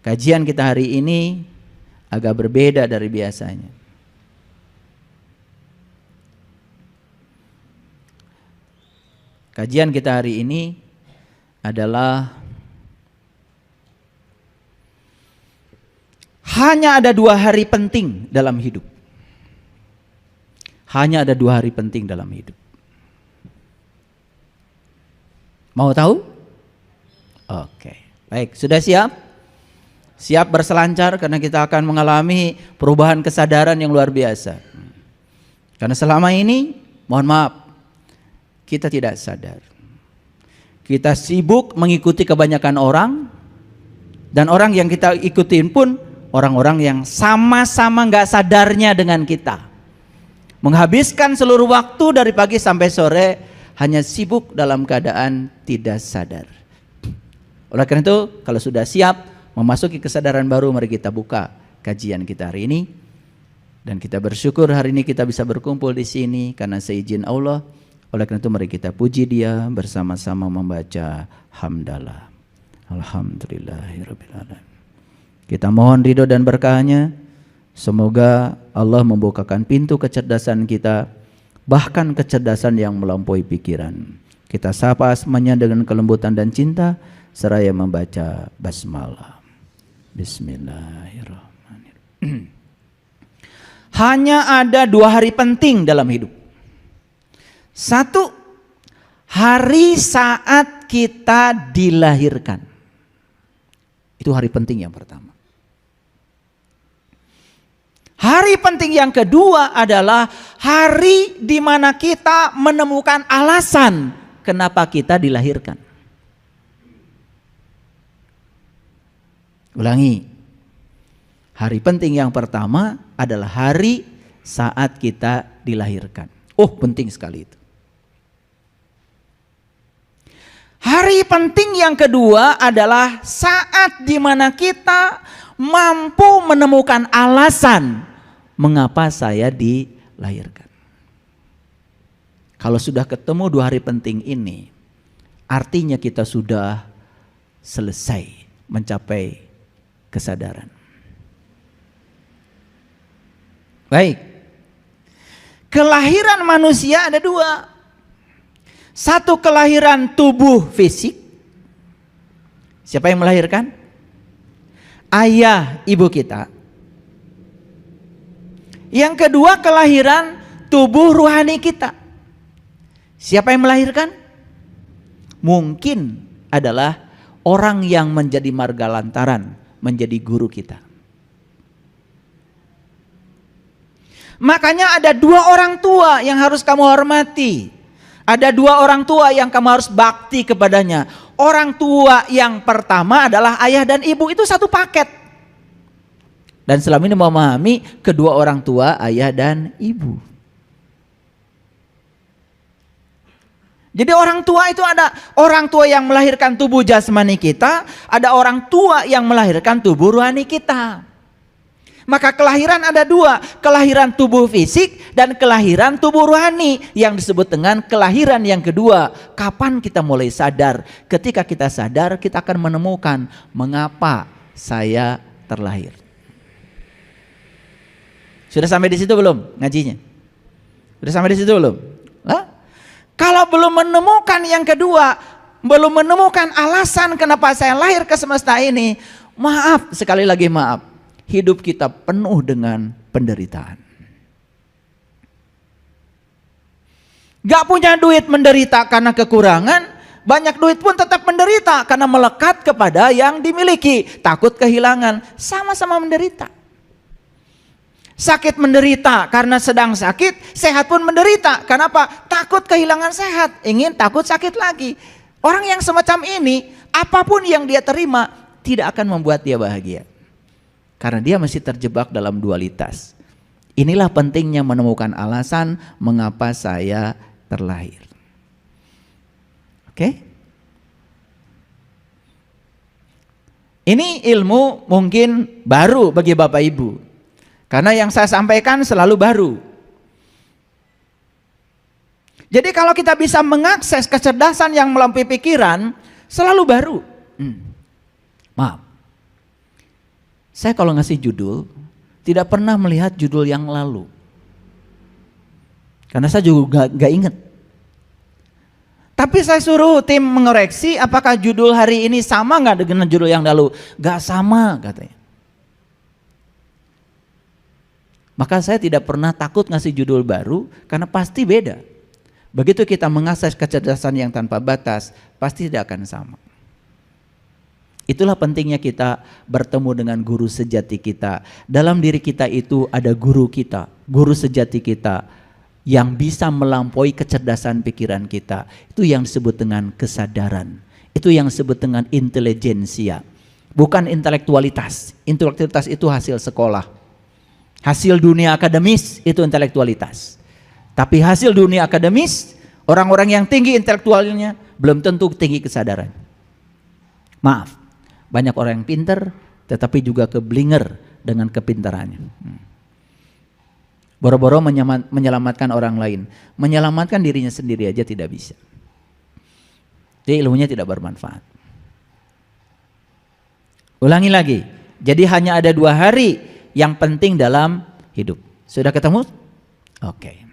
Kajian kita hari ini agak berbeda dari biasanya. Kajian kita hari ini adalah hanya ada 2 hari penting dalam hidup. Hanya ada 2 hari penting dalam hidup. Mau tahu? Oke, baik, sudah siap? Siap berselancar karena kita akan mengalami perubahan kesadaran yang luar biasa. Karena selama ini, mohon maaf, kita tidak sadar. Kita sibuk mengikuti kebanyakan orang, dan orang yang kita ikutin pun orang-orang yang sama-sama gak sadarnya dengan kita. Menghabiskan seluruh waktu dari pagi sampai sore hanya sibuk dalam keadaan tidak sadar. Oleh karena itu, kalau sudah siap memasuki kesadaran baru, mari kita buka kajian kita hari ini. Dan kita bersyukur hari ini kita bisa berkumpul di sini karena seizin Allah. Oleh karena itu mari kita puji Dia bersama-sama membaca hamdalah. Alhamdulillahirabbil alamin. Kita mohon ridho dan berkahnya. Semoga Allah membukakan pintu kecerdasan kita, bahkan kecerdasan yang melampaui pikiran. Kita sapa asmanya dengan kelembutan dan cinta seraya membaca basmalah. Bismillahirrahmanirrahim. Hanya ada 2 hari penting dalam hidup. 1, hari saat kita dilahirkan. Itu hari penting yang pertama. Hari penting yang kedua adalah hari di mana kita menemukan alasan kenapa kita dilahirkan. Ulangi. Hari penting yang pertama adalah hari saat kita dilahirkan. Oh, penting sekali itu. Hari penting yang kedua adalah saat di mana kita mampu menemukan alasan mengapa saya dilahirkan. Kalau sudah ketemu 2 hari penting ini, artinya kita sudah selesai mencapai kesadaran. Baik. Kelahiran manusia ada 2. 1 kelahiran tubuh fisik. Siapa yang melahirkan? Ayah ibu kita. Yang kedua kelahiran tubuh rohani kita. Siapa yang melahirkan? Mungkin adalah orang yang menjadi marga lantaran, menjadi guru kita. Makanya ada 2 orang tua yang harus kamu hormati. Ada 2 orang tua yang kamu harus bakti kepadanya. Orang tua yang pertama adalah ayah dan ibu, itu satu paket. Dan selama ini memahami kedua orang tua, ayah dan ibu. Jadi orang tua itu ada orang tua yang melahirkan tubuh jasmani kita, ada orang tua yang melahirkan tubuh rohani kita. Maka kelahiran ada 2, kelahiran tubuh fisik dan kelahiran tubuh rohani yang disebut dengan kelahiran yang kedua. Kapan kita mulai sadar? Ketika kita sadar, kita akan menemukan mengapa saya terlahir. Sudah sampai di situ belum ngajinya? Sudah sampai di situ belum? Hah? Kalau belum menemukan yang kedua, belum menemukan alasan kenapa saya lahir ke semesta ini, maaf, sekali lagi maaf. Hidup kita penuh dengan penderitaan. Gak punya duit menderita karena kekurangan, banyak duit pun tetap menderita karena melekat kepada yang dimiliki, takut kehilangan, sama-sama menderita. Sakit menderita karena sedang sakit, sehat pun menderita. Kenapa? Takut kehilangan sehat, ingin takut sakit lagi. Orang yang semacam ini, apapun yang dia terima tidak akan membuat dia bahagia. Karena dia masih terjebak dalam dualitas. Inilah pentingnya menemukan alasan mengapa saya terlahir. Oke? Ini ilmu mungkin baru bagi Bapak Ibu. Karena yang saya sampaikan selalu baru. Jadi kalau kita bisa mengakses kecerdasan yang melampaui pikiran, selalu baru. Maaf. Saya kalau ngasih judul, tidak pernah melihat judul yang lalu. Karena saya juga gak inget. Tapi saya suruh tim mengoreksi apakah judul hari ini sama gak dengan judul yang lalu. Gak sama katanya. Maka saya tidak pernah takut ngasih judul baru karena pasti beda. Begitu kita mengakses kecerdasan yang tanpa batas, pasti tidak akan sama. Itulah pentingnya kita bertemu dengan guru sejati kita. Dalam diri kita itu ada guru kita, guru sejati kita yang bisa melampaui kecerdasan pikiran kita. Itu yang disebut dengan kesadaran. Itu yang disebut dengan intelijensia. Bukan intelektualitas. Intelektualitas itu hasil sekolah. Hasil dunia akademis itu intelektualitas. Tapi hasil dunia akademis, orang-orang yang tinggi intelektualnya belum tentu tinggi kesadaran. Maaf. Banyak orang yang pintar, tetapi juga keblinger dengan kepintarannya. Boro-boro menyelamatkan orang lain, menyelamatkan dirinya sendiri aja tidak bisa. Jadi ilmunya tidak bermanfaat. Ulangi lagi. Jadi hanya ada 2 hari yang penting dalam hidup. Sudah ketemu? Oke.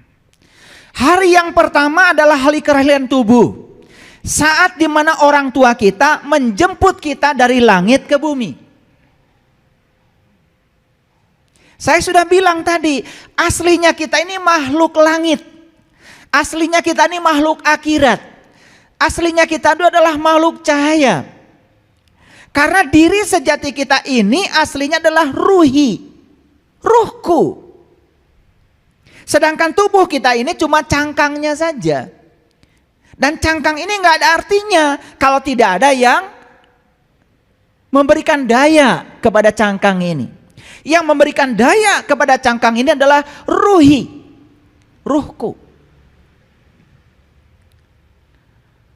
Hari yang pertama adalah hari kelahiran tubuh. Saat dimana orang tua kita menjemput kita dari langit ke bumi. Saya sudah bilang tadi, aslinya kita ini makhluk langit. Aslinya kita ini makhluk akhirat. Aslinya kita itu adalah makhluk cahaya. Karena diri sejati kita ini aslinya adalah ruhi. Ruhku. Sedangkan tubuh kita ini cuma cangkangnya saja. Dan cangkang ini nggak ada artinya kalau tidak ada yang memberikan daya kepada cangkang ini. Yang memberikan daya kepada cangkang ini adalah ruhi, ruhku.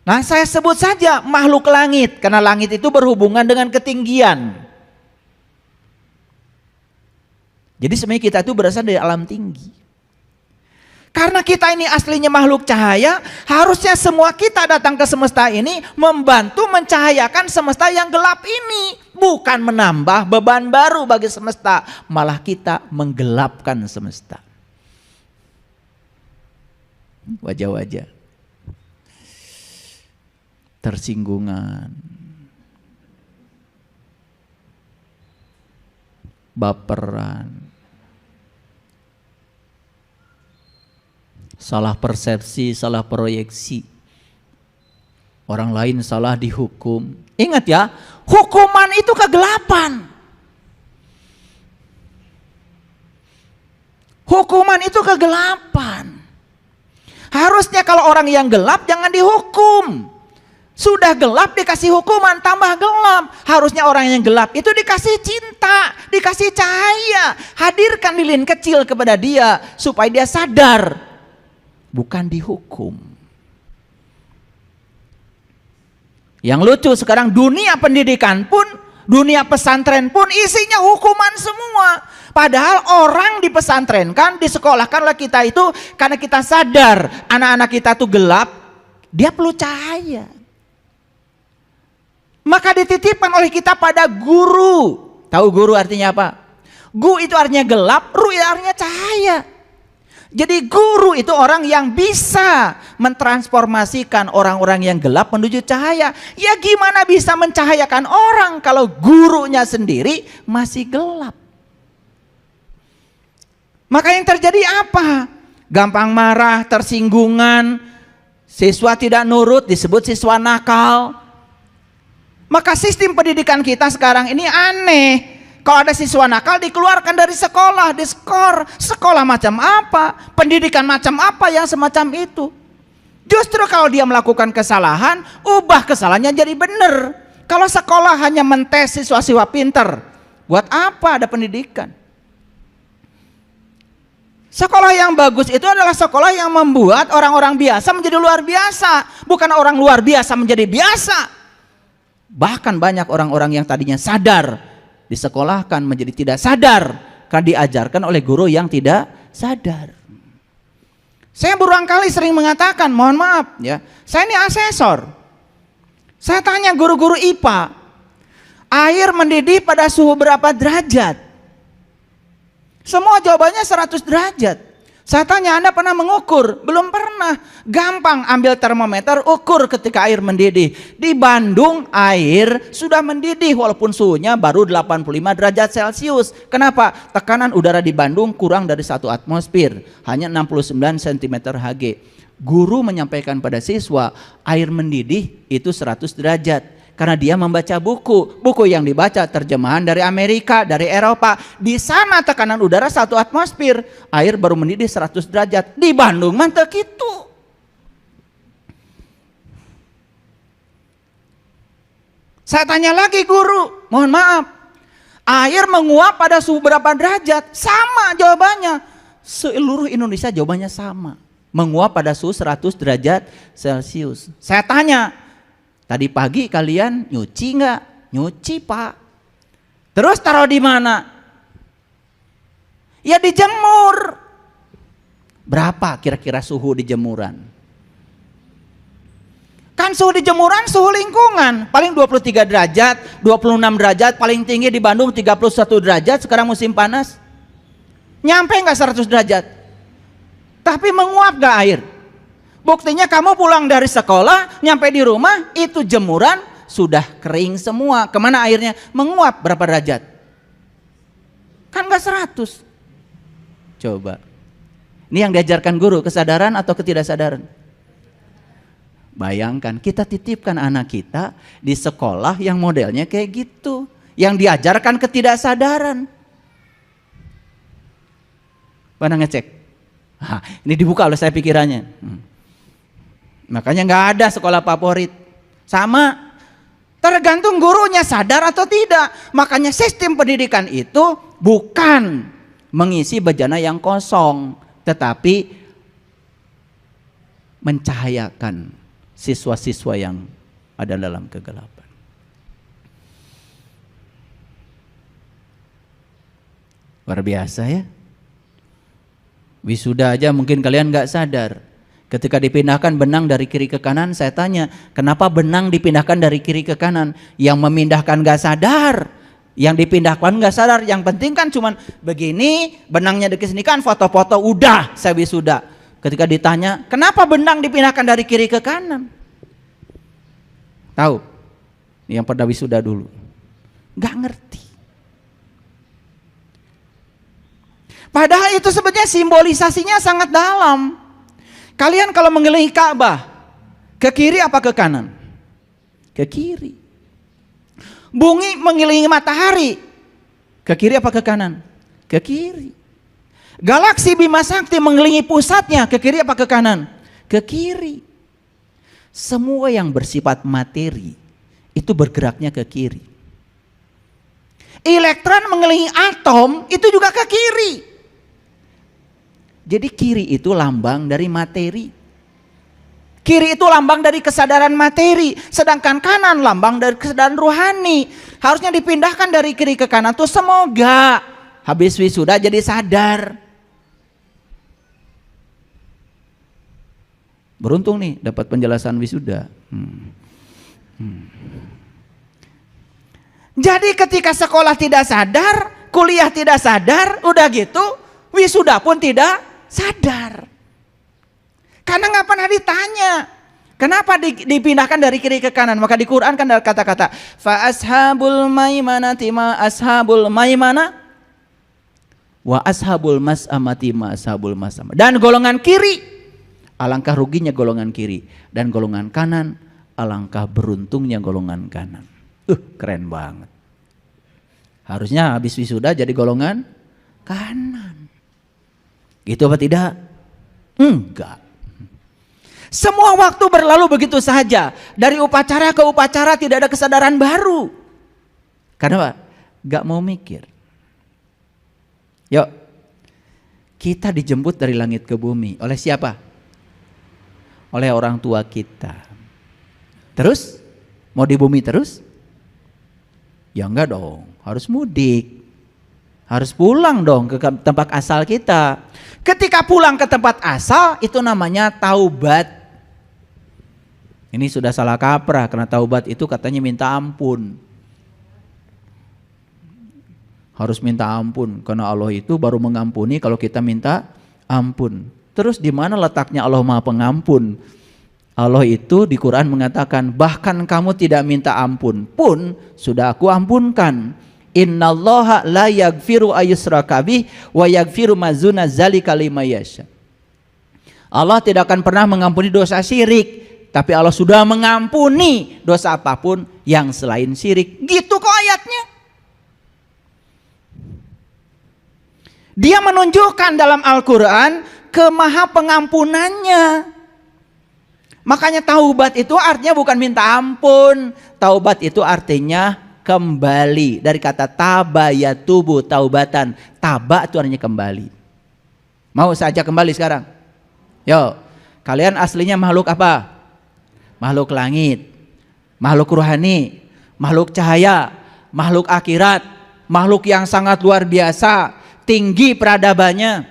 Nah, saya sebut saja makhluk langit karena langit itu berhubungan dengan ketinggian. Jadi sebenarnya kita itu berasal dari alam tinggi. Karena kita ini aslinya makhluk cahaya, harusnya semua kita datang ke semesta ini membantu mencahayakan semesta yang gelap ini. Bukan menambah beban baru bagi semesta, malah kita menggelapkan semesta. Wajah-wajah tersinggungan, baperan, salah persepsi, salah proyeksi. Orang lain salah dihukum. Ingat ya, hukuman itu kegelapan. Hukuman itu kegelapan. Harusnya kalau orang yang gelap jangan dihukum. Sudah gelap dikasih hukuman, tambah gelap. Harusnya orang yang gelap itu dikasih cinta, dikasih cahaya. Hadirkan lilin kecil kepada dia supaya dia sadar. Bukan dihukum. Yang lucu sekarang dunia pendidikan pun, dunia pesantren pun isinya hukuman semua. Padahal orang dipesantrenkan, disekolahkan oleh kita itu karena kita sadar anak-anak kita tuh gelap, dia perlu cahaya. Maka dititipkan oleh kita pada guru. Tahu guru artinya apa? Gu itu artinya gelap, ru itu artinya cahaya. Jadi guru itu orang yang bisa mentransformasikan orang-orang yang gelap menuju cahaya. Ya gimana bisa mencahayakan orang kalau gurunya sendiri masih gelap? Maka yang terjadi apa? Gampang marah, tersinggungan, siswa tidak nurut, disebut siswa nakal. Maka sistem pendidikan kita sekarang ini aneh. Kalau ada siswa nakal dikeluarkan dari sekolah, diskor. Sekolah macam apa? Pendidikan macam apa yang semacam itu? Justru kalau dia melakukan kesalahan, ubah kesalahannya jadi benar. Kalau sekolah hanya mentes siswa-siswa pintar, buat apa ada pendidikan? Sekolah yang bagus itu adalah sekolah yang membuat orang-orang biasa menjadi luar biasa. Bukan orang luar biasa menjadi biasa. Bahkan banyak orang-orang yang tadinya sadar disekolahkan menjadi tidak sadar karena diajarkan oleh guru yang tidak sadar. Saya berulang kali sering mengatakan, mohon maaf ya, saya ini asesor. Saya tanya guru-guru IPA, Air mendidih pada suhu berapa derajat? Semua jawabannya 100 derajat. Saya tanya, Anda pernah mengukur? Belum pernah. Gampang, ambil termometer, ukur ketika air mendidih. Di Bandung air sudah mendidih walaupun suhunya baru 85 derajat Celcius. Kenapa? Tekanan udara di Bandung kurang dari 1 atmosfer, hanya 69 cm Hg. Guru menyampaikan pada siswa, air mendidih itu 100 derajat. Karena dia membaca buku yang dibaca terjemahan dari Amerika, dari Eropa. Di sana tekanan udara 1 atmosfer, air baru mendidih 100 derajat. Di Bandung mantap gitu. Saya tanya lagi guru, mohon maaf, air menguap pada suhu berapa derajat? Sama jawabannya. Seluruh Indonesia jawabannya sama. Menguap pada suhu 100 derajat Celcius. Saya tanya, tadi pagi kalian nyuci nggak? Nyuci Pak. Terus taruh di mana? Ya dijemur. Berapa kira-kira suhu di jemuran? Kan suhu di jemuran suhu lingkungan. Paling 23 derajat, 26 derajat. Paling tinggi di Bandung 31 derajat sekarang musim panas. Nyampe nggak 100 derajat? Tapi menguap nggak air? Buktinya kamu pulang dari sekolah, nyampe di rumah, itu jemuran sudah kering semua. Kemana airnya? Menguap berapa derajat? Kan gak 100. Coba. Ini yang diajarkan guru, kesadaran atau ketidaksadaran? Bayangkan, kita titipkan anak kita di sekolah yang modelnya kayak gitu. Yang diajarkan ketidaksadaran. Mana ngecek? Ini dibuka oleh saya pikirannya. Makanya nggak ada sekolah favorit. Sama, tergantung gurunya sadar atau tidak. Makanya sistem pendidikan itu bukan mengisi bejana yang kosong, tetapi mencahayakan siswa-siswa yang ada dalam kegelapan. Luar biasa ya. Wisuda aja mungkin kalian nggak sadar. Ketika dipindahkan benang dari kiri ke kanan, saya tanya, kenapa benang dipindahkan dari kiri ke kanan? Yang memindahkan gak sadar, yang dipindahkan gak sadar. Yang penting kan cuman begini, benangnya dikesinikan, foto-foto, udah saya wisuda. Ketika ditanya, kenapa benang dipindahkan dari kiri ke kanan? Tahu? Yang pada wisuda dulu. Gak ngerti. Padahal itu sebenarnya simbolisasinya sangat dalam. Kalian kalau mengelilingi Ka'bah, ke kiri apa ke kanan? Ke kiri. Bumi mengelilingi matahari, ke kiri apa ke kanan? Ke kiri. Galaksi Bima Sakti mengelilingi pusatnya, ke kiri apa ke kanan? Ke kiri. Semua yang bersifat materi itu bergeraknya ke kiri. Elektron mengelilingi atom itu juga ke kiri. Jadi kiri itu lambang dari materi. Kiri itu lambang dari kesadaran materi. Sedangkan kanan lambang dari kesadaran rohani. Harusnya dipindahkan dari kiri ke kanan tuh semoga habis wisuda jadi sadar. Beruntung nih dapat penjelasan wisuda. Jadi ketika sekolah tidak sadar, kuliah tidak sadar, udah gitu wisuda pun tidak sadar. Karena nggak pernah ditanya kenapa dipindahkan dari kiri ke kanan. Maka di Quran kan ada kata-kata fa ashabul maimanati ma ashabul maimana wa ashabul mas'amati ma ashabul mas'amah. Dan golongan kiri, alangkah ruginya golongan kiri, dan golongan kanan, alangkah beruntungnya golongan kanan. Keren banget. Harusnya habis wisuda jadi golongan kanan. Gitu apa tidak? Enggak. Semua waktu berlalu begitu saja. Dari upacara ke upacara tidak ada kesadaran baru. Karena apa? Gak mau mikir. Yuk, kita dijemput dari langit ke bumi. Oleh siapa? Oleh orang tua kita. Terus? Mau di bumi terus? Ya enggak dong, harus mudik. Harus pulang dong ke tempat asal kita. Ketika pulang ke tempat asal itu namanya taubat. Ini sudah salah kaprah karena taubat itu katanya minta ampun. Harus minta ampun karena Allah itu baru mengampuni kalau kita minta ampun. Terus di mana letaknya Allah Maha Pengampun? Allah itu di Quran mengatakan bahkan kamu tidak minta ampun pun sudah aku ampunkan. Innallaha la yaghfiru ayyushraka bih wa yaghfiru ma dzuna dzalika liman yasha. Allah tidak akan pernah mengampuni dosa syirik, tapi Allah sudah mengampuni dosa apapun yang selain syirik. Gitu kok ayatnya. Dia menunjukkan dalam Al-Quran kemaha pengampunannya. Makanya taubat itu artinya bukan minta ampun. Taubat itu artinya kembali. Dari kata taba yatubu taubatan. Taba itu artinya kembali. Mau saja kembali sekarang? Yo, kalian aslinya makhluk apa? Makhluk langit, makhluk rohani, makhluk cahaya, makhluk akhirat, makhluk yang sangat luar biasa, tinggi peradabannya.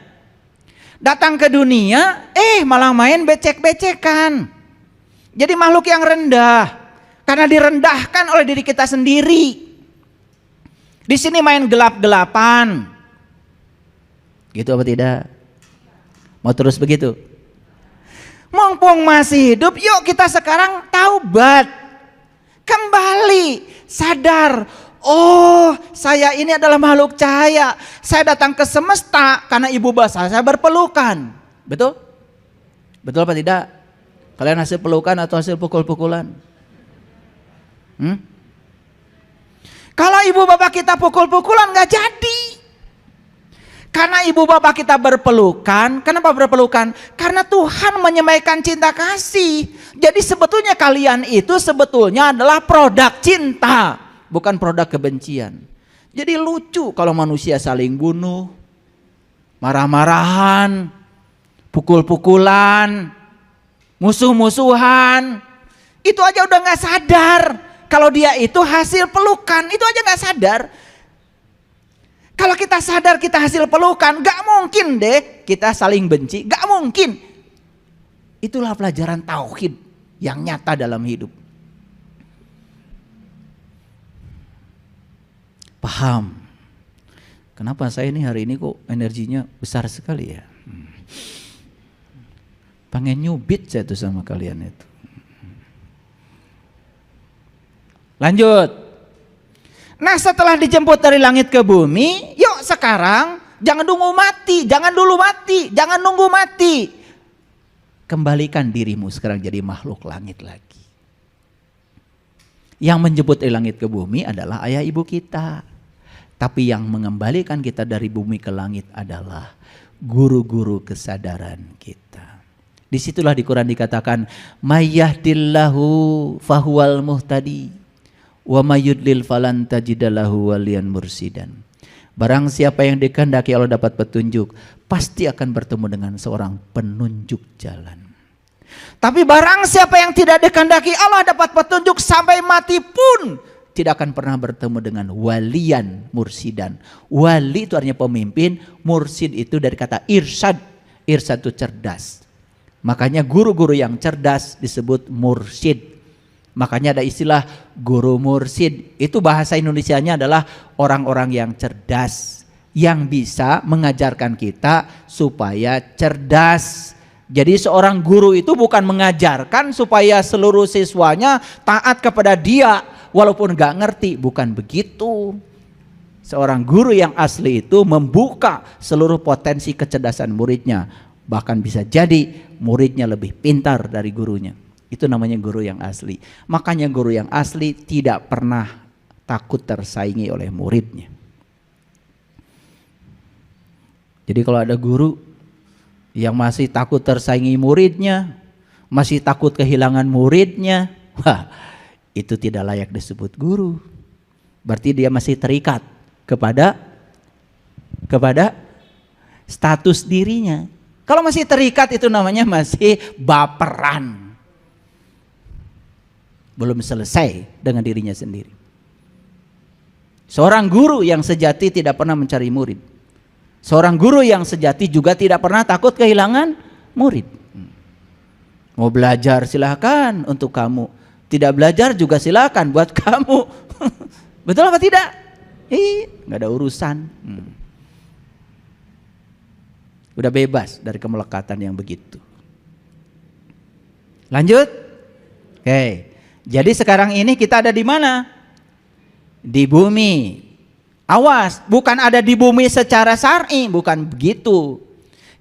Datang ke dunia, malah main becek-becekan. Jadi makhluk yang rendah, karena direndahkan oleh diri kita sendiri. Di sini main gelap-gelapan, gitu apa tidak? Mau terus begitu? Mumpung masih hidup, yuk kita sekarang taubat. Kembali, sadar. Oh, saya ini adalah makhluk cahaya. Saya datang ke semesta karena ibu bapa saya berpelukan. Betul? Betul apa tidak? Kalian hasil pelukan atau hasil pukul-pukulan? Kalau ibu bapak kita pukul-pukulan gak jadi. Karena ibu bapak kita berpelukan. Kenapa berpelukan? Karena Tuhan menyemaikan cinta kasih. Jadi sebetulnya kalian itu sebetulnya adalah produk cinta, bukan produk kebencian. Jadi lucu kalau manusia saling bunuh, marah-marahan, pukul-pukulan, musuh-musuhan. Itu aja udah gak sadar kalau dia itu hasil pelukan. Itu aja gak sadar. Kalau kita sadar kita hasil pelukan, gak mungkin deh kita saling benci, gak mungkin. Itulah pelajaran tauhid yang nyata dalam hidup. Paham? Kenapa saya ini hari ini kok energinya besar sekali ya? Pengen nyubit saya tuh sama kalian itu. Lanjut. Nah setelah dijemput dari langit ke bumi, yuk sekarang jangan nunggu mati, jangan dulu mati, jangan nunggu mati. Kembalikan dirimu sekarang jadi makhluk langit lagi. Yang menjemput dari langit ke bumi adalah ayah ibu kita. Tapi yang mengembalikan kita dari bumi ke langit adalah guru-guru kesadaran kita. Disitulah di Quran dikatakan, Mayyahdillahu fahuwal muhtadi. Wa mayyudlil falan tajidalahu waliyan mursidan. Barang siapa yang dikehendaki Allah dapat petunjuk, pasti akan bertemu dengan seorang penunjuk jalan. Tapi barang siapa yang tidak dikehendaki Allah dapat petunjuk sampai mati pun tidak akan pernah bertemu dengan waliyan mursidan. Wali itu artinya pemimpin, mursid itu dari kata irsyad. Irsyad itu cerdas. Makanya guru-guru yang cerdas disebut mursid. Makanya ada istilah guru mursid. Itu bahasa Indonesianya adalah orang-orang yang cerdas, yang bisa mengajarkan kita supaya cerdas. Jadi seorang guru itu bukan mengajarkan supaya seluruh siswanya taat kepada dia walaupun gak ngerti. Bukan begitu. Seorang guru yang asli itu membuka seluruh potensi kecerdasan muridnya. Bahkan bisa jadi muridnya lebih pintar dari gurunya. Itu namanya guru yang asli. Makanya guru yang asli tidak pernah takut tersaingi oleh muridnya. Jadi kalau ada guru yang masih takut tersaingi muridnya, masih takut kehilangan muridnya, wah, itu tidak layak disebut guru. Berarti dia masih terikat kepada status dirinya. Kalau masih terikat itu namanya masih baperan. Belum selesai dengan dirinya sendiri. Seorang guru yang sejati tidak pernah mencari murid. Seorang guru yang sejati juga tidak pernah takut kehilangan murid. Mau belajar silakan untuk kamu. Tidak belajar juga silakan buat kamu. Betul apa tidak? nggak ada urusan. Udah bebas dari kemelekatan yang begitu. Lanjut. Oke. Jadi sekarang ini kita ada di mana? Di bumi. Awas, bukan ada di bumi secara syar'i, bukan begitu.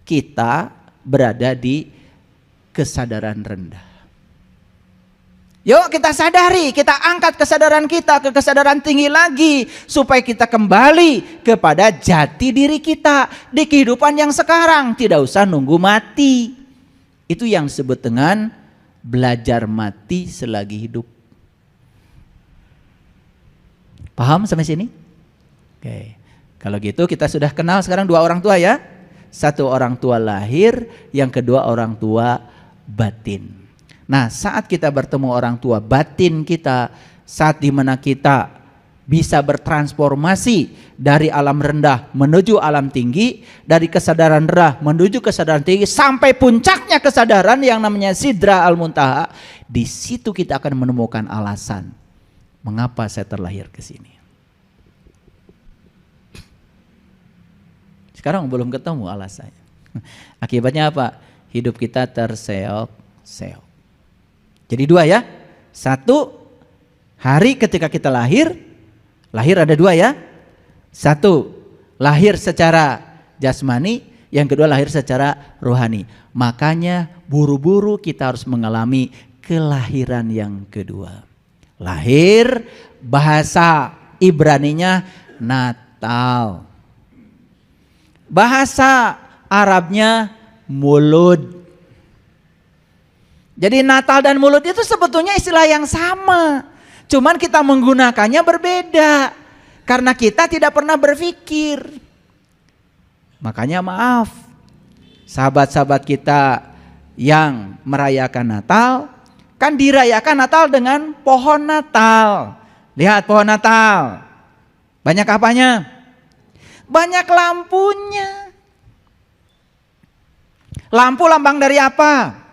Kita berada di kesadaran rendah. Yuk kita sadari, kita angkat kesadaran kita ke kesadaran tinggi lagi, supaya kita kembali kepada jati diri kita di kehidupan yang sekarang. Tidak usah nunggu mati. Itu yang disebut dengan belajar mati selagi hidup. Paham sampai sini? Oke. Kalau gitu kita sudah kenal sekarang dua orang tua ya. Satu orang tua lahir, yang kedua orang tua batin. Nah, saat kita bertemu orang tua batin kita, saat dimana kita bisa bertransformasi dari alam rendah menuju alam tinggi, dari kesadaran rendah menuju kesadaran tinggi, sampai puncaknya kesadaran yang namanya Sidra Al-Muntaha. Di situ kita akan menemukan alasan mengapa saya terlahir ke sini. Sekarang belum ketemu alasannya. Akibatnya apa? Hidup kita terseok-seok. Jadi dua ya. Satu, hari ketika kita lahir ada dua ya. Satu, lahir secara jasmani, yang kedua lahir secara rohani. Makanya buru-buru kita harus mengalami kelahiran yang kedua. Lahir, bahasa Ibraninya Natal. Bahasa Arabnya mulud. Jadi Natal dan mulud itu sebetulnya istilah yang sama. Cuman kita menggunakannya berbeda. Karena kita tidak pernah berpikir. Makanya maaf, sahabat-sahabat kita yang merayakan Natal, kan dirayakan Natal dengan pohon Natal. Lihat pohon Natal. Banyak apanya? Banyak lampunya. Lampu lambang dari apa?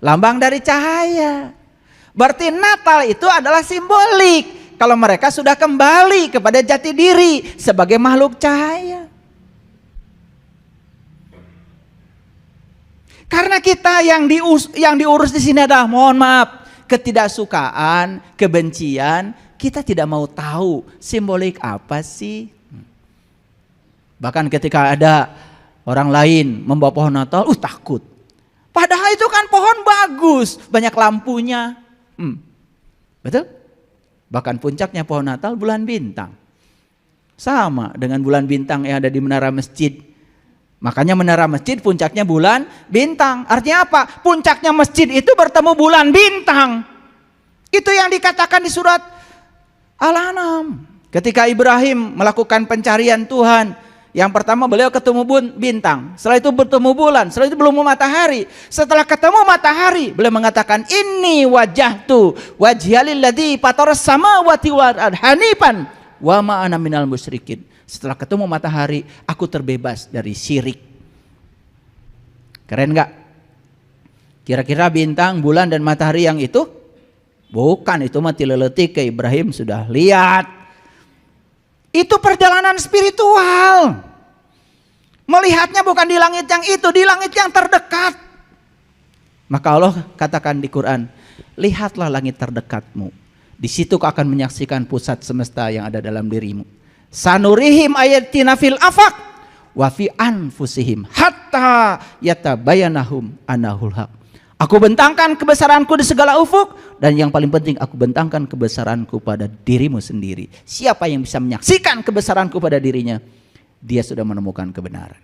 Lambang dari cahaya. Berarti Natal itu adalah simbolik kalau mereka sudah kembali kepada jati diri sebagai makhluk cahaya. Karena kita yang diurus di sini adalah, mohon maaf, ketidaksukaan, kebencian. Kita tidak mau tahu simbolik apa sih. Bahkan ketika ada orang lain membawa pohon Natal, takut. Padahal itu kan pohon bagus, banyak lampunya. Betul? Bahkan puncaknya pohon Natal bulan bintang. Sama dengan bulan bintang yang ada di menara masjid. Makanya menara masjid puncaknya bulan bintang. Artinya apa? Puncaknya masjid itu bertemu bulan bintang. Itu yang dikatakan di surat Al-An'am. Ketika Ibrahim melakukan pencarian Tuhan, yang pertama beliau ketemu bintang, setelah itu bertemu bulan, setelah itu belum matahari. Setelah ketemu matahari, beliau mengatakan, inni wajjahtu wajhiyalil ladzi fataras samawati wal ardh hanifan wa ma ana minal musyrikin. Setelah ketemu matahari, aku terbebas dari syirik. Keren gak? Kira-kira bintang, bulan dan matahari yang itu? Bukan, itu mati leletik ke Ibrahim sudah lihat. Itu perjalanan spiritual. Melihatnya bukan di langit yang itu, di langit yang terdekat. Maka Allah katakan di Quran, lihatlah langit terdekatmu. Di situ kau akan menyaksikan pusat semesta yang ada dalam dirimu. Sanurihim ayatina fil afaq wa fi anfusihim hatta yatabayanahum anahul haq. Aku bentangkan kebesaranku di segala ufuk, dan yang paling penting aku bentangkan kebesaranku pada dirimu sendiri. Siapa yang bisa menyaksikan kebesaranku pada dirinya, dia sudah menemukan kebenaran.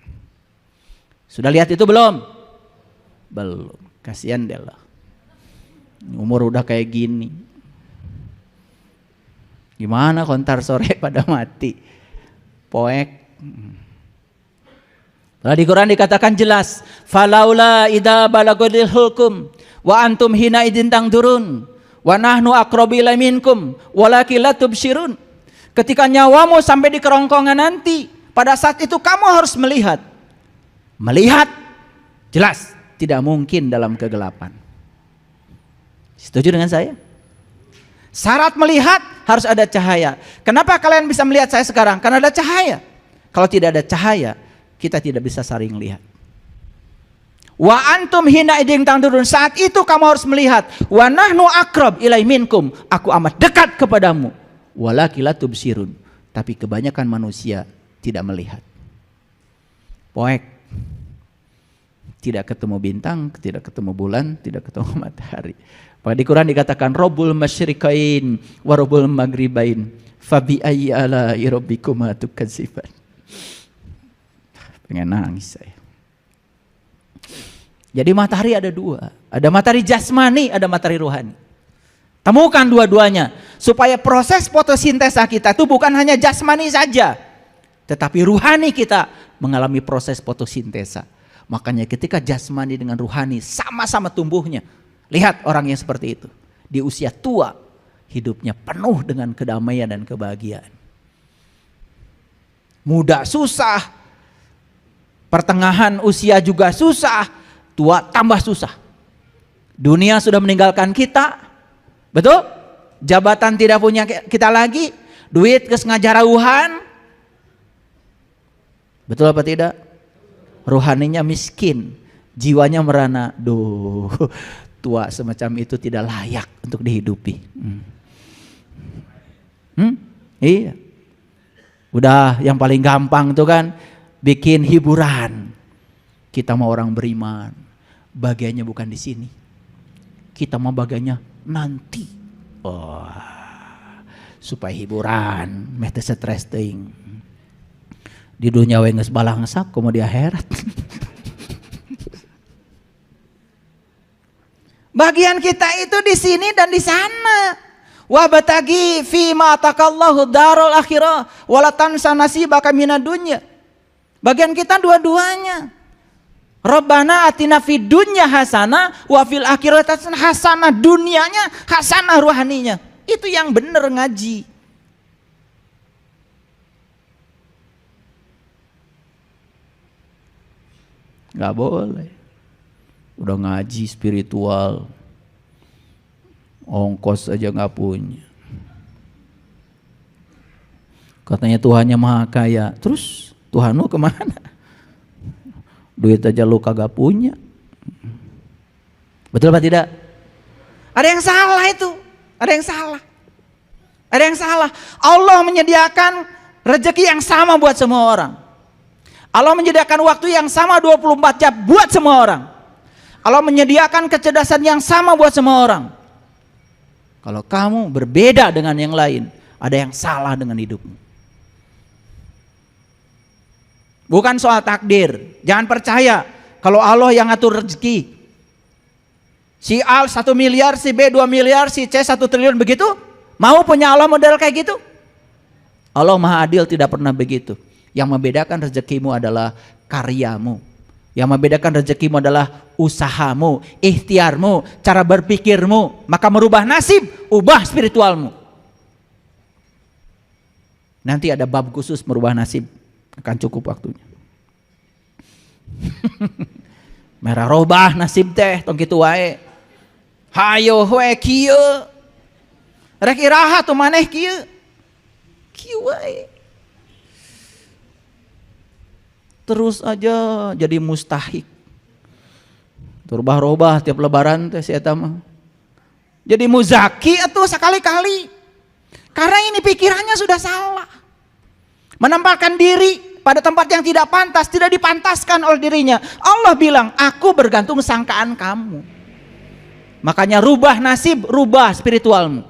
Sudah lihat itu belum? Belum. Kasihan deh lah. Umur udah kayak gini. Gimana kontar sore pada mati? Poek. Di Quran dikatakan jelas, falaula idza balagodil hulkum wa antum hina idin tangdurun wa nahnu aqrabu ilaihi minkum walakin la tubsirun. Ketika nyawamu sampai di kerongkongan nanti, pada saat itu kamu harus melihat. Melihat jelas tidak mungkin dalam kegelapan. Setuju dengan saya? Syarat melihat harus ada cahaya. Kenapa kalian bisa melihat saya sekarang? Karena ada cahaya. Kalau tidak ada cahaya, kita tidak bisa saling lihat. Wa antum hina idin tangdurun, saat itu kamu harus melihat. Wa nahnu aqrab ilai minkum, aku amat dekat kepadamu. Walakin la tubsirun, tapi kebanyakan manusia tidak melihat. Poek. Tidak ketemu bintang, tidak ketemu bulan, tidak ketemu matahari. Maka di Quran dikatakan Rabbul masyriqain wa Rabbul maghribain fabi ayyi ala'i rabbikuma tukadziban. Pengen nangis saya. Jadi matahari ada dua, ada matahari jasmani, ada matahari rohani. Temukan dua-duanya supaya proses fotosintesa kita itu bukan hanya jasmani saja, tetapi rohani kita mengalami proses fotosintesa. Makanya ketika jasmani dengan rohani sama-sama tumbuhnya, lihat orang yang seperti itu di usia tua hidupnya penuh dengan kedamaian dan kebahagiaan. Muda susah, pertengahan usia juga susah, tua tambah susah. Dunia sudah meninggalkan kita, betul? Jabatan tidak punya kita lagi, duit ke ngajarahuhan, betul apa tidak? Rohaninya miskin, jiwanya merana. Duh, tua semacam itu tidak layak untuk dihidupi. Iya. Udah yang paling gampang tuh kan bikin hiburan. Kita mau orang beriman, bagiannya bukan di sini. Kita mau bagiannya nanti. Supaya hiburan, mete stres teuing. Di dunia we geus balangsak komo di akhirat. Bagian kita itu di sini dan di sana. Wa batagi fi ma atakallahu darul akhirah wala tansa nasibaka minad dunya. Bagian kita dua-duanya. Rabbana atina fid dunya hasanah wa fil akhirati hasanah, dunianya hasanah, rohaninya. Itu yang benar ngaji. Gak boleh. Udah ngaji spiritual, ongkos aja gak punya. Katanya Tuhannya maha kaya. Terus Tuhan lu kemana? Duit aja lu kagak punya. Betul apa tidak? Ada yang salah itu. Ada yang salah. Ada yang salah. Allah menyediakan rezeki yang sama buat semua orang. Allah menyediakan waktu yang sama 24 jam buat semua orang. Allah menyediakan kecerdasan yang sama buat semua orang. Kalau kamu berbeda dengan yang lain, ada yang salah dengan hidupmu. Bukan soal takdir. Jangan percaya kalau Allah yang ngatur rezeki. Si A 1 miliar, si B 2 miliar, si C 1 triliun, begitu? Mau punya Allah model kayak gitu? Allah maha adil, tidak pernah begitu. Yang membedakan rezekimu adalah karyamu. Yang membedakan rezekimu adalah usahamu, ikhtiarmu, cara berpikirmu. Maka merubah nasib, ubah spiritualmu. Nanti ada bab khusus merubah nasib. Akan cukup waktunya. Merah robah nasib teh, tong kitu wae. Hayo we kieu. Rek iraha tuh maneh kieu. Kieu wae. Terus aja jadi mustahik. Rubah-rubah tiap lebaran teh si eta mah. Jadi muzaki atuh sekali-kali. Karena ini pikirannya sudah salah. Menempatkan diri pada tempat yang tidak pantas, tidak dipantaskan oleh dirinya. Allah bilang, aku bergantung sangkaan kamu. Makanya rubah nasib, rubah spiritualmu.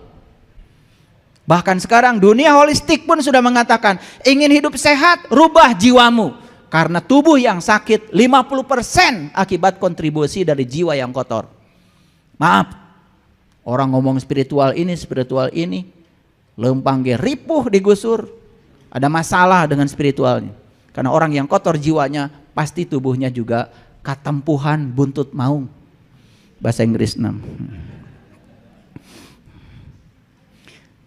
Bahkan sekarang dunia holistik pun sudah mengatakan, ingin hidup sehat, rubah jiwamu. Karena tubuh yang sakit 50% akibat kontribusi dari jiwa yang kotor. Maaf, orang ngomong spiritual ini, lempang ge ripuh digusur. Ada masalah dengan spiritualnya. Karena orang yang kotor jiwanya, pasti tubuhnya juga katempuhan buntut maung. Bahasa Inggris 6.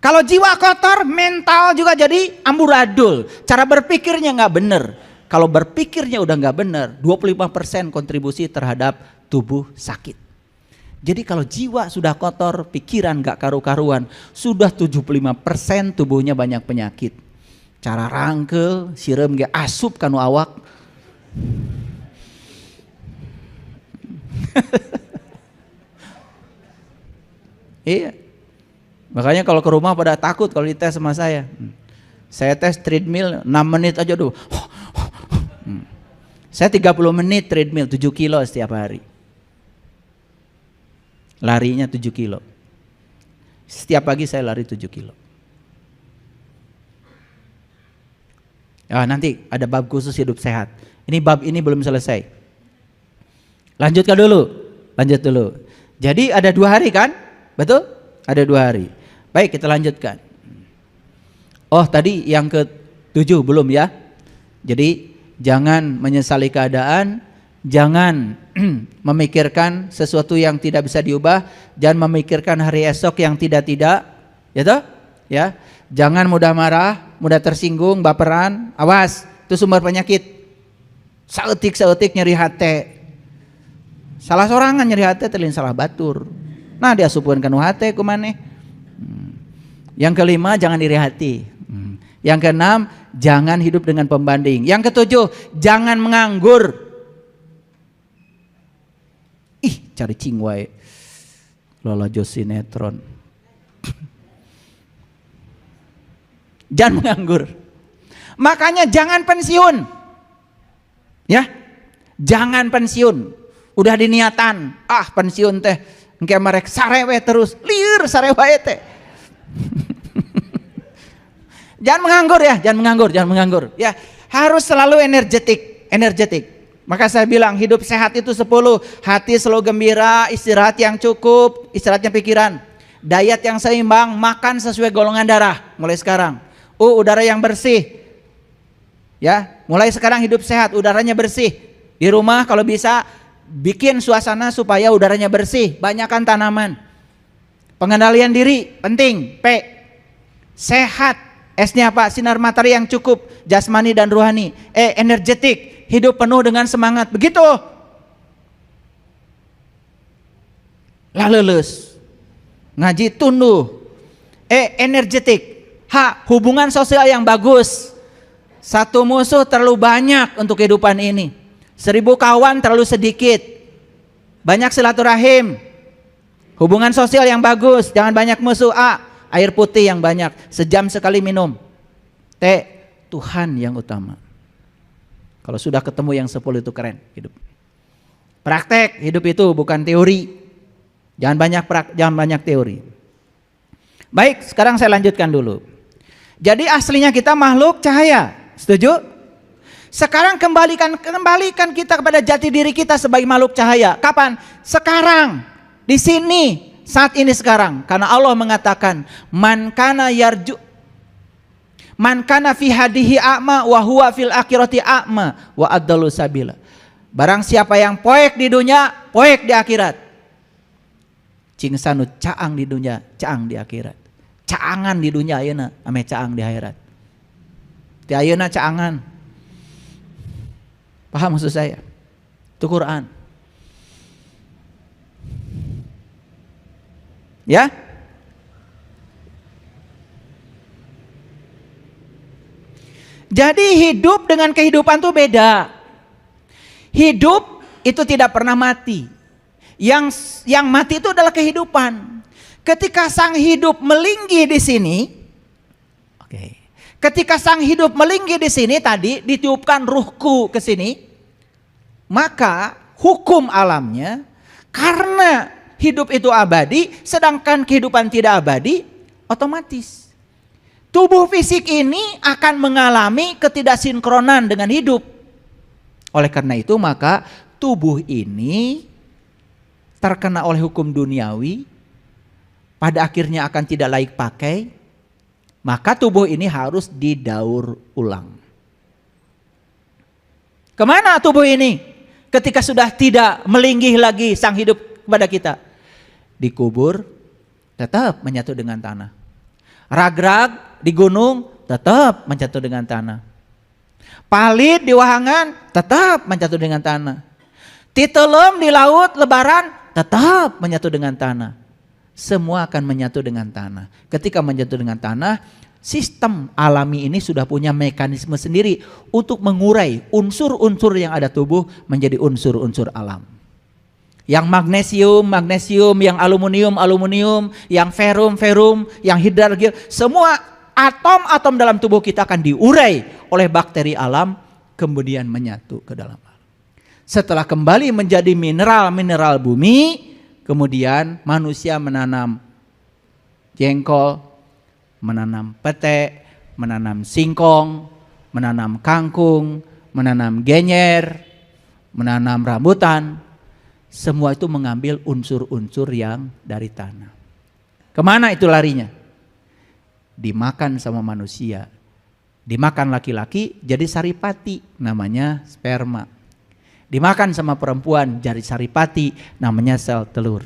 Kalau jiwa kotor, mental juga jadi amburadul. Cara berpikirnya gak benar. Kalau berpikirnya udah gak benar, 25% kontribusi terhadap tubuh sakit. Jadi kalau jiwa sudah kotor, pikiran gak karu-karuan, sudah 75% tubuhnya banyak penyakit. Cara rangkel, siram ge asup kanu awak. Iya. Makanya kalau ke rumah pada takut kalau dites sama saya. Saya tes treadmill 6 menit aja dulu. Saya 30 menit treadmill 7 kilo setiap hari. Larinya 7 kilo. Setiap pagi saya lari 7 kilo. Nanti ada bab khusus hidup sehat. Ini bab ini belum selesai. Lanjut dulu. Jadi ada 2 hari kan? Betul? Ada 2 hari. Baik, kita lanjutkan. Oh, tadi yang ke-7 belum ya? Jadi jangan menyesali keadaan, jangan memikirkan sesuatu yang tidak bisa diubah, jangan memikirkan hari esok yang tidak-tidak, ya toh? Ya. Jangan mudah marah, mudah tersinggung, baperan, awas, itu sumber penyakit. Saeutik nyeri hati. Salah sorangan nyeri hati telin salah batur. Nah, diasupkeun kanu hati kumaneh. Yang kelima, jangan iri hati. Yang keenam, jangan hidup dengan pembanding. Yang ketujuh, jangan menganggur. Cari cing wae. Lola jo sinetron. Jangan menganggur. Makanya jangan pensiun. Ya. Jangan pensiun. Udah diniatan, pensiun teh engke marek sarewe terus, lieur sarewe teh. Jangan menganggur ya. Harus selalu energetik. Maka saya bilang hidup sehat itu 10. Hati selalu gembira, istirahat yang cukup, istirahatnya pikiran. Diet yang seimbang, makan sesuai golongan darah mulai sekarang. Udara yang bersih. Ya, mulai sekarang hidup sehat, udaranya bersih. Di rumah kalau bisa bikin suasana supaya udaranya bersih, banyakkan tanaman. Pengendalian diri penting. P. Sehat. S-nya apa? Sinar matahari yang cukup, jasmani dan rohani. Energetik, hidup penuh dengan semangat. Begitu. Laleus. Ngaji tunduh. Energetik. H. Hubungan sosial yang bagus. Satu musuh terlalu banyak untuk kehidupan ini. 1000 kawan terlalu sedikit. Banyak silaturahim. Hubungan sosial yang bagus, jangan banyak musuh. A. Air putih yang banyak, sejam sekali minum. T. Tuhan yang utama. Kalau sudah ketemu yang 10 itu keren hidup. Praktek hidup itu bukan teori. Jangan banyak teori. Baik, sekarang saya lanjutkan dulu. Jadi aslinya kita makhluk cahaya. Setuju? Sekarang kembalikan kita kepada jati diri kita sebagai makhluk cahaya. Kapan? Sekarang. Di sini. Saat ini sekarang. Karena Allah mengatakan, man kana fi hadihi a'ma wa huwa fil akhirati a'ma wa addalu sabila. Barang siapa yang poek di dunia, poek di akhirat. Cing sanu caang di dunia, caang di akhirat. Caangan di dunia ayeuna, ame caang di akhirat. Di ayeuna caangan. Paham maksud saya? Itu Quran. Ya? Jadi hidup dengan kehidupan itu beda. Hidup itu tidak pernah mati. Yang mati itu adalah kehidupan. Ketika sang hidup melinggi di sini, ketika sang hidup melinggi di sini tadi ditiupkan ruhku ke sini, maka hukum alamnya karena hidup itu abadi, sedangkan kehidupan tidak abadi, otomatis tubuh fisik ini akan mengalami ketidaksinkronan dengan hidup. Oleh karena itu maka tubuh ini terkena oleh hukum duniawi, pada akhirnya akan tidak layak pakai, maka tubuh ini harus didaur ulang. Kemana tubuh ini ketika sudah tidak melinggih lagi sang hidup kepada kita? Dikubur, tetap menyatu dengan tanah. Rag-rag di gunung, tetap menyatu dengan tanah. Palit di wahangan, tetap menyatu dengan tanah. Titelem di laut, lebaran, tetap menyatu dengan tanah. Semua akan menyatu dengan tanah. Ketika menyatu dengan tanah, sistem alami ini sudah punya mekanisme sendiri untuk mengurai unsur-unsur yang ada tubuh menjadi unsur-unsur alam. Yang magnesium, yang aluminium, yang ferum, yang hidrogen, semua atom-atom dalam tubuh kita akan diurai oleh bakteri alam, kemudian menyatu ke dalam alam. Setelah kembali menjadi mineral-mineral bumi, kemudian manusia menanam jengkol, menanam pete, menanam singkong, menanam kangkung, menanam genyer, menanam rambutan. Semua itu mengambil unsur-unsur yang dari tanah. Kemana itu larinya? Dimakan sama manusia. Dimakan laki-laki jadi saripati, namanya sperma. Dimakan sama perempuan jadi saripati, namanya sel telur.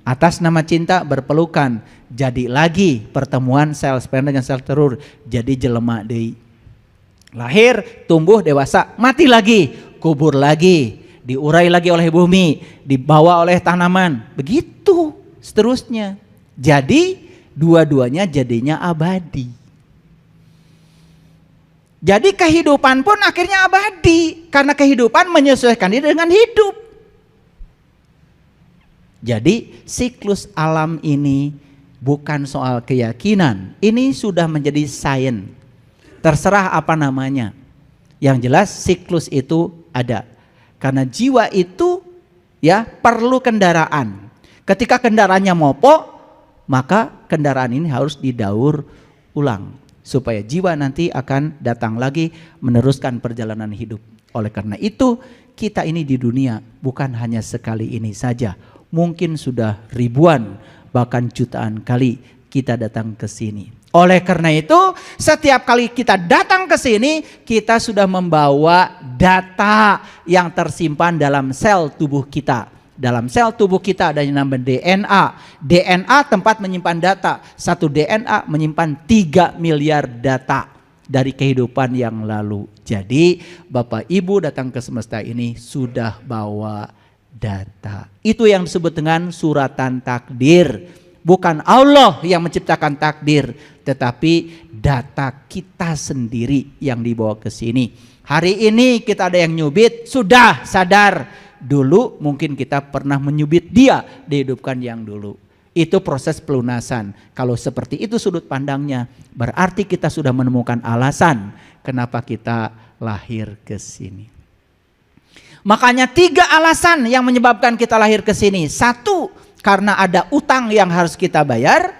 Atas nama cinta berpelukan, jadi lagi pertemuan sel sperma dengan sel telur, jadi jelema deui. Lahir, tumbuh, dewasa, mati lagi, kubur lagi, diurai lagi oleh bumi, dibawa oleh tanaman, begitu seterusnya. Jadi dua-duanya jadinya abadi. Jadi kehidupan pun akhirnya abadi, karena kehidupan menyesuaikan diri dengan hidup. Jadi siklus alam ini bukan soal keyakinan, ini sudah menjadi sains. Terserah apa namanya. Yang jelas siklus itu ada. Karena jiwa itu ya perlu kendaraan. Ketika kendaraannya mogok, maka kendaraan ini harus didaur ulang supaya jiwa nanti akan datang lagi meneruskan perjalanan hidup. Oleh karena itu, kita ini di dunia bukan hanya sekali ini saja. Mungkin sudah ribuan bahkan jutaan kali kita datang ke sini. Oleh karena itu, setiap kali kita datang ke sini, kita sudah membawa data yang tersimpan dalam sel tubuh kita. Dalam sel tubuh kita ada yang namanya DNA. DNA tempat menyimpan data. Satu DNA menyimpan 3 miliar data dari kehidupan yang lalu. Jadi Bapak Ibu datang ke semesta ini sudah bawa data. Itu yang disebut dengan suratan takdir. Bukan Allah yang menciptakan takdir, tetapi data kita sendiri yang dibawa ke sini. Hari ini kita ada yang nyubit, sudah sadar. Dulu mungkin kita pernah menyubit dia, dihidupkan yang dulu. Itu proses pelunasan. Kalau seperti itu sudut pandangnya, berarti kita sudah menemukan alasan kenapa kita lahir ke sini. Makanya 3 alasan yang menyebabkan kita lahir ke sini. 1, karena ada utang yang harus kita bayar.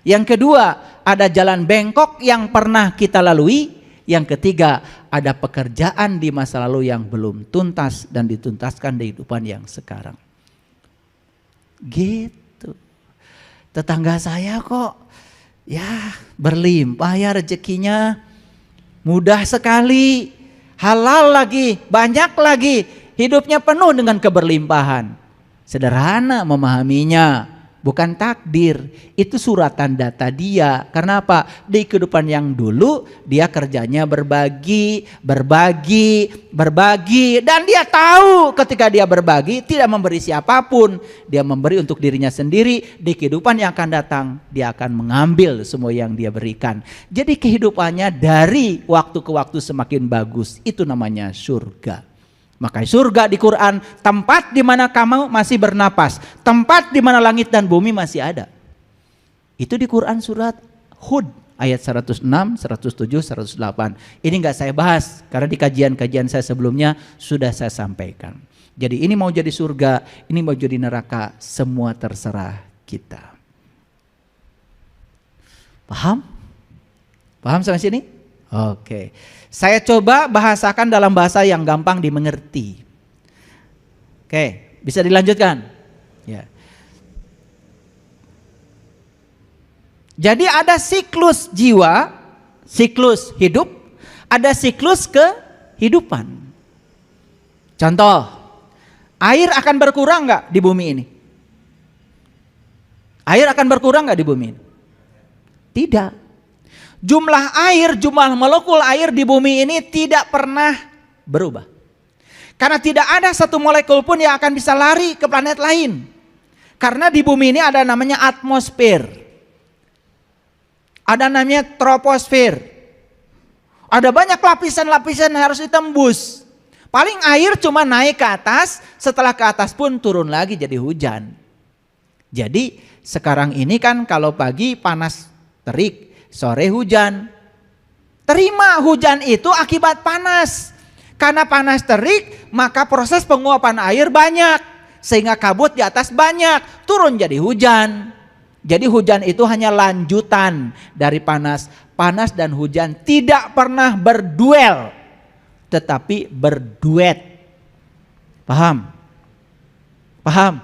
Yang kedua, ada jalan bengkok yang pernah kita lalui. Yang ketiga, ada pekerjaan di masa lalu yang belum tuntas dan dituntaskan di kehidupan yang sekarang. Gitu. Tetangga saya kok ya berlimpah ya rezekinya, mudah sekali, halal lagi, banyak lagi, hidupnya penuh dengan keberlimpahan. Sederhana memahaminya. Bukan takdir, itu suratan data dia. Karena apa? Di kehidupan yang dulu dia kerjanya berbagi, dan dia tahu ketika dia berbagi tidak memberi siapapun, dia memberi untuk dirinya sendiri. Di kehidupan yang akan datang dia akan mengambil semua yang dia berikan. Jadi kehidupannya dari waktu ke waktu semakin bagus. Itu namanya surga. Makanya surga di Quran, tempat di mana kamu masih bernapas, tempat di mana langit dan bumi masih ada. Itu di Quran surat Hud ayat 106, 107, 108. Ini enggak saya bahas karena di kajian-kajian saya sebelumnya sudah saya sampaikan. Jadi ini mau jadi surga, ini mau jadi neraka, semua terserah kita. Paham? Paham sampai sini? Oke. Saya coba bahasakan dalam bahasa yang gampang dimengerti. Oke, bisa dilanjutkan? Ya. Jadi ada siklus jiwa, siklus hidup, ada siklus kehidupan. Contoh, air akan berkurang nggak di bumi ini? Air akan berkurang nggak di bumi ini? Tidak. Jumlah air, jumlah molekul air di bumi ini tidak pernah berubah. Karena tidak ada satu molekul pun yang akan bisa lari ke planet lain. Karena di bumi ini ada namanya atmosfer. Ada namanya troposfer. Ada banyak lapisan-lapisan yang harus ditembus. Paling air cuma naik ke atas, setelah ke atas pun turun lagi jadi hujan. Jadi sekarang ini kan kalau pagi panas terik, sore hujan. Terima hujan itu akibat panas. Karena panas terik, maka proses penguapan air banyak. Sehingga kabut di atas banyak, turun jadi hujan. Jadi hujan itu hanya lanjutan dari panas. Panas dan hujan tidak pernah berduel, tetapi berduet. Paham? Paham?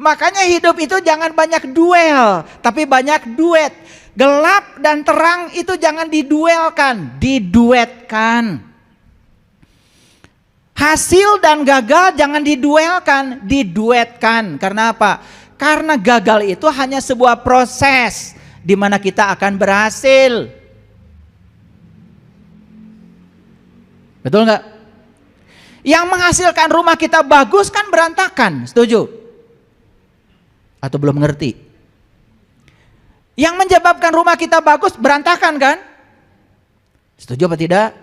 Makanya hidup itu jangan banyak duel, tapi banyak duet. Gelap dan terang itu jangan diduelkan, diduetkan. Hasil dan gagal jangan diduelkan, diduetkan. Karena apa? Karena gagal itu hanya sebuah proses di mana kita akan berhasil. Betul nggak? Yang menghasilkan rumah kita bagus kan berantakan, setuju? Atau belum ngerti? Yang menyebabkan rumah kita bagus berantakan kan? Setuju apa tidak?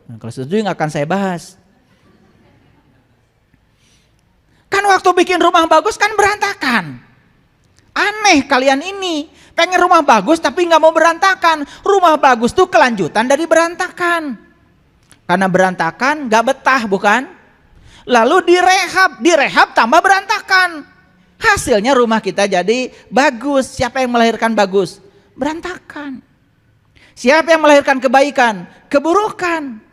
Nah, kalau setuju nggak akan saya bahas. Kan waktu bikin rumah bagus kan berantakan. Aneh kalian ini. Pengen rumah bagus tapi nggak mau berantakan. Rumah bagus tuh kelanjutan dari berantakan. Karena berantakan nggak betah bukan? Lalu direhab tambah berantakan. Hasilnya rumah kita jadi bagus. Siapa yang melahirkan bagus? Berantakan. Siapa yang melahirkan kebaikan? Keburukan.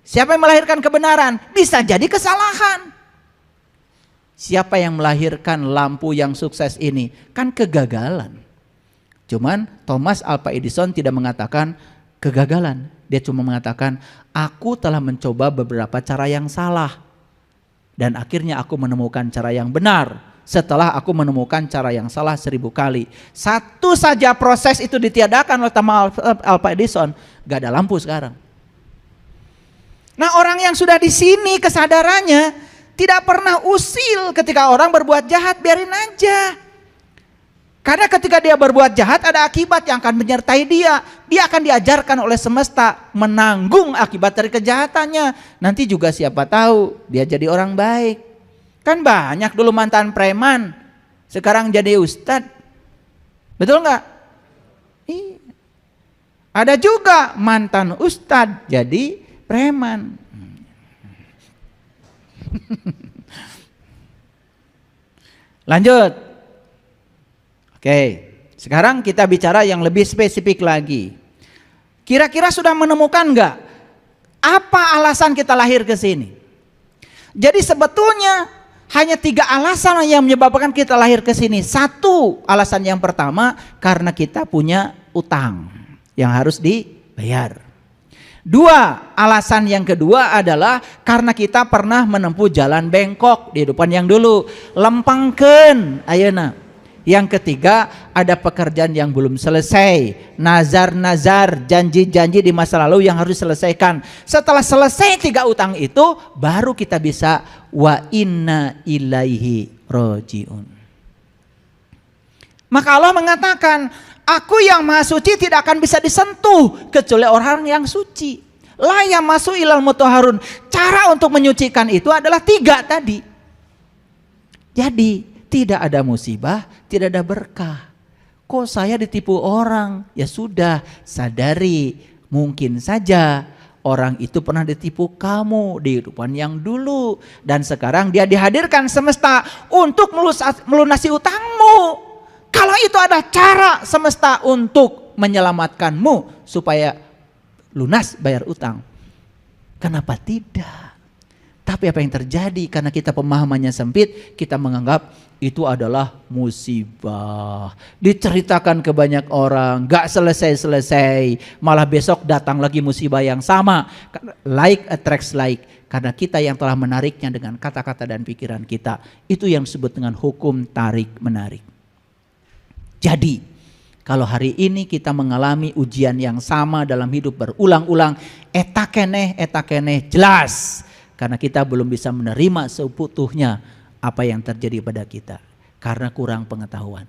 Siapa yang melahirkan kebenaran? Bisa jadi kesalahan. Siapa yang melahirkan lampu yang sukses ini? Kan kegagalan. Cuman Thomas Alva Edison tidak mengatakan kegagalan. Dia cuma mengatakan, aku telah mencoba beberapa cara yang salah. Dan akhirnya aku menemukan cara yang benar. Setelah aku menemukan cara yang salah 1000 kali. Satu saja proses itu ditiadakan oleh Thomas Alva Edison. Gak ada lampu sekarang. Nah, orang yang sudah di sini kesadarannya tidak pernah usil ketika orang berbuat jahat, biarin aja. Karena ketika dia berbuat jahat ada akibat yang akan menyertai dia. Dia akan diajarkan oleh semesta menanggung akibat dari kejahatannya. Nanti juga siapa tahu dia jadi orang baik. Kan banyak dulu mantan preman, sekarang jadi ustadz. Betul nggak? Ada juga mantan ustadz jadi preman. Lanjut. Oke, sekarang kita bicara yang lebih spesifik lagi. Kira-kira sudah menemukan nggak apa alasan kita lahir ke sini? Jadi sebetulnya hanya 3 alasan yang menyebabkan kita lahir ke sini. 1, alasan yang pertama karena kita punya utang yang harus dibayar. 2, alasan yang kedua adalah karena kita pernah menempuh jalan bengkok di depan yang dulu. Lempengkeun ayeuna. Yang ketiga, ada pekerjaan yang belum selesai. Nazar-nazar, janji-janji di masa lalu yang harus diselesaikan. Setelah selesai 3 utang itu, baru kita bisa wa inna ilaihi rojiun. Maka Allah mengatakan, aku yang maha suci tidak akan bisa disentuh kecuali orang yang suci. La yamassu ilal mutahharun. Cara untuk menyucikan itu adalah 3 tadi. Jadi tidak ada musibah, tidak ada berkah. Kok saya ditipu orang? Ya sudah, sadari mungkin saja orang itu pernah ditipu kamu di kehidupan yang dulu. Dan sekarang dia dihadirkan semesta untuk melunasi utangmu. Kalau itu ada cara semesta untuk menyelamatkanmu supaya lunas bayar utang, kenapa tidak? Tapi apa yang terjadi karena kita pemahamannya sempit, kita menganggap itu adalah musibah. Diceritakan ke banyak orang, gak selesai-selesai, malah besok datang lagi musibah yang sama. Like attracts like, karena kita yang telah menariknya dengan kata-kata dan pikiran kita. Itu yang disebut dengan hukum tarik-menarik. Jadi, kalau hari ini kita mengalami ujian yang sama dalam hidup berulang-ulang, eta keneh jelas. Karena kita belum bisa menerima seutuhnya apa yang terjadi pada kita karena kurang pengetahuan.